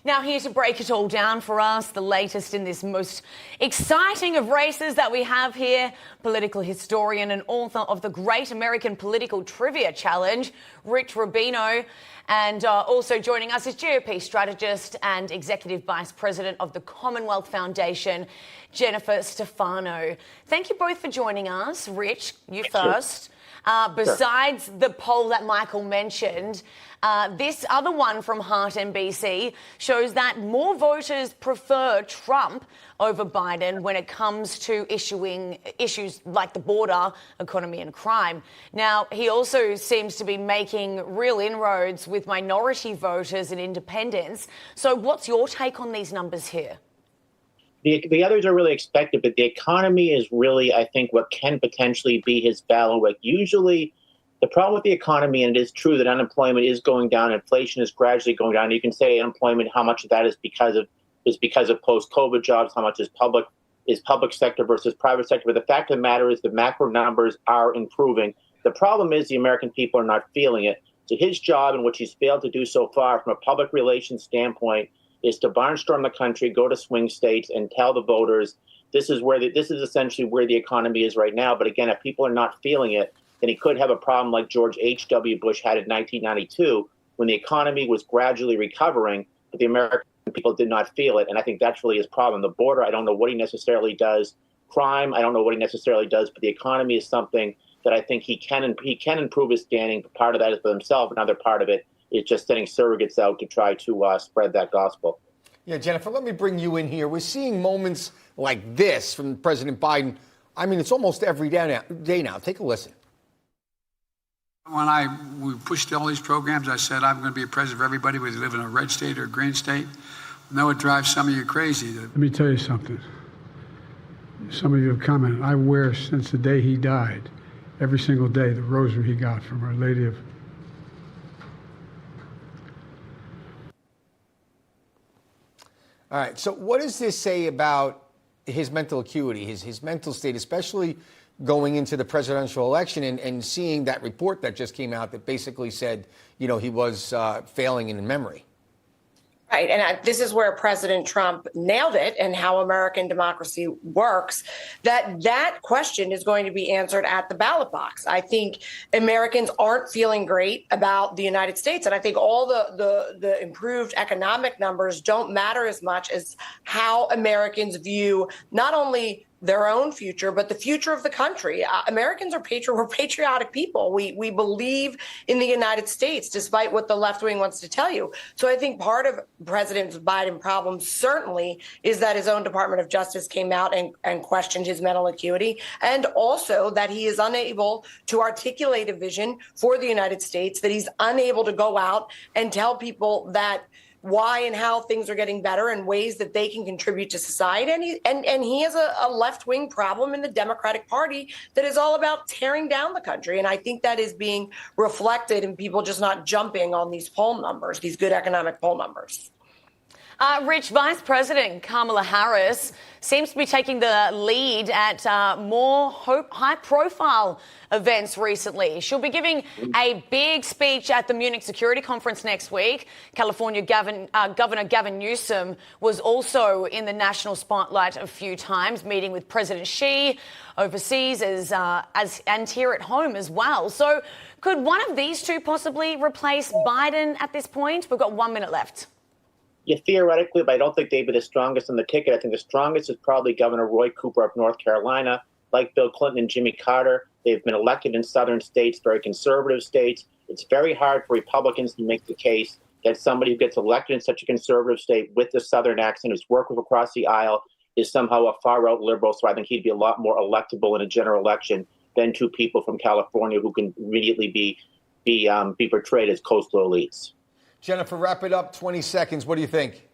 Now, here to break it all down for us, the latest in this most exciting of races that we have here, political historian and author of the Great American Political Trivia Challenge, Rich Rubino. And also joining us is GOP strategist and executive vice president of the Commonwealth Foundation, Jennifer Stefano. Thank you both for joining us. Rich, you first. Besides the poll that Michael mentioned, this other one from Heart NBC shows that more voters prefer Trump over Biden when it comes to issues like the border, economy and crime. Now, he also seems to be making real inroads with minority voters and independents. So what's your take on these numbers here? The others are really expected, but the economy is really, I think, what can potentially be his battleground. Usually, the problem with the economy, and it is true that unemployment is going down, inflation is gradually going down. You can say unemployment, how much of that is because of post-COVID jobs, how much is public sector versus private sector. But the fact of the matter is the macro numbers are improving. The problem is the American people are not feeling it. So his job, and which he's failed to do so far from a public relations standpoint, is to barnstorm the country, go to swing states, and tell the voters this is essentially where the economy is right now. But again, if people are not feeling it, then he could have a problem like George H.W. Bush had in 1992, when the economy was gradually recovering, but the American people did not feel it. And I think that's really his problem. The border, I don't know what he necessarily does. Crime, I don't know what he necessarily does. But the economy is something that I think he can improve his standing. Part of that is for himself. Another part of it is just sending surrogates out to try to spread that gospel. Yeah, Jennifer, let me bring you in here. We're seeing moments like this from President Biden. I mean, it's almost every day now. Take a listen. When we pushed all these programs, I said, I'm going to be a president for everybody, whether you live in a red state or a green state. I know it drives some of you crazy. Let me tell you something. Some of you have commented. I wear, since the day he died, every single day, the rosary he got from Our Lady of... All right, so what does this say about his mental acuity, his mental state, especially going into the presidential election and seeing that report that just came out that basically said, you know, he was failing in memory? Right. And this is where President Trump nailed it, and how American democracy works, that question is going to be answered at the ballot box. I think Americans aren't feeling great about the United States. And I think all the improved economic numbers don't matter as much as how Americans view not only their own future, but the future of the country. Americans are we're patriotic people. We believe in the United States, despite what the left wing wants to tell you. So I think part of President Biden's problem certainly is that his own Department of Justice came out and questioned his mental acuity, and also that he is unable to articulate a vision for the United States, that he's unable to go out and tell people that why and how things are getting better and ways that they can contribute to society. And he has a left-wing problem in the Democratic Party that is all about tearing down the country. And I think that is being reflected in people just not jumping on these poll numbers, these good economic poll numbers. Rich, Vice President Kamala Harris seems to be taking the lead at more high-profile events recently. She'll be giving a big speech at the Munich Security Conference next week. California Governor Gavin Newsom was also in the national spotlight a few times, meeting with President Xi overseas and here at home as well. So could one of these two possibly replace Biden at this point? We've got 1 minute left. Yeah, theoretically, but I don't think they'd be the strongest on the ticket. I think the strongest is probably Governor Roy Cooper of North Carolina. Like Bill Clinton and Jimmy Carter, they've been elected in southern states, very conservative states. It's very hard for Republicans to make the case that somebody who gets elected in such a conservative state with the southern accent, who's worked with across the aisle, is somehow a far-out liberal. So I think he'd be a lot more electable in a general election than two people from California who can immediately be portrayed as coastal elites. Jennifer, wrap it up, 20 seconds. What do you think?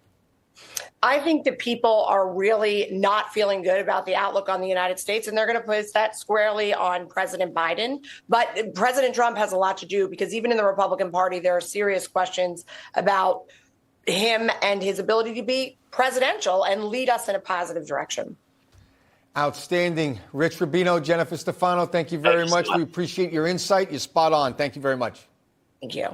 I think that people are really not feeling good about the outlook on the United States, and they're going to put that squarely on President Biden. But President Trump has a lot to do, because even in the Republican Party, there are serious questions about him and his ability to be presidential and lead us in a positive direction. Outstanding. Rich Rubino, Jennifer Stefano, thank you very much. We appreciate your insight. You're spot on. Thank you very much. Thank you.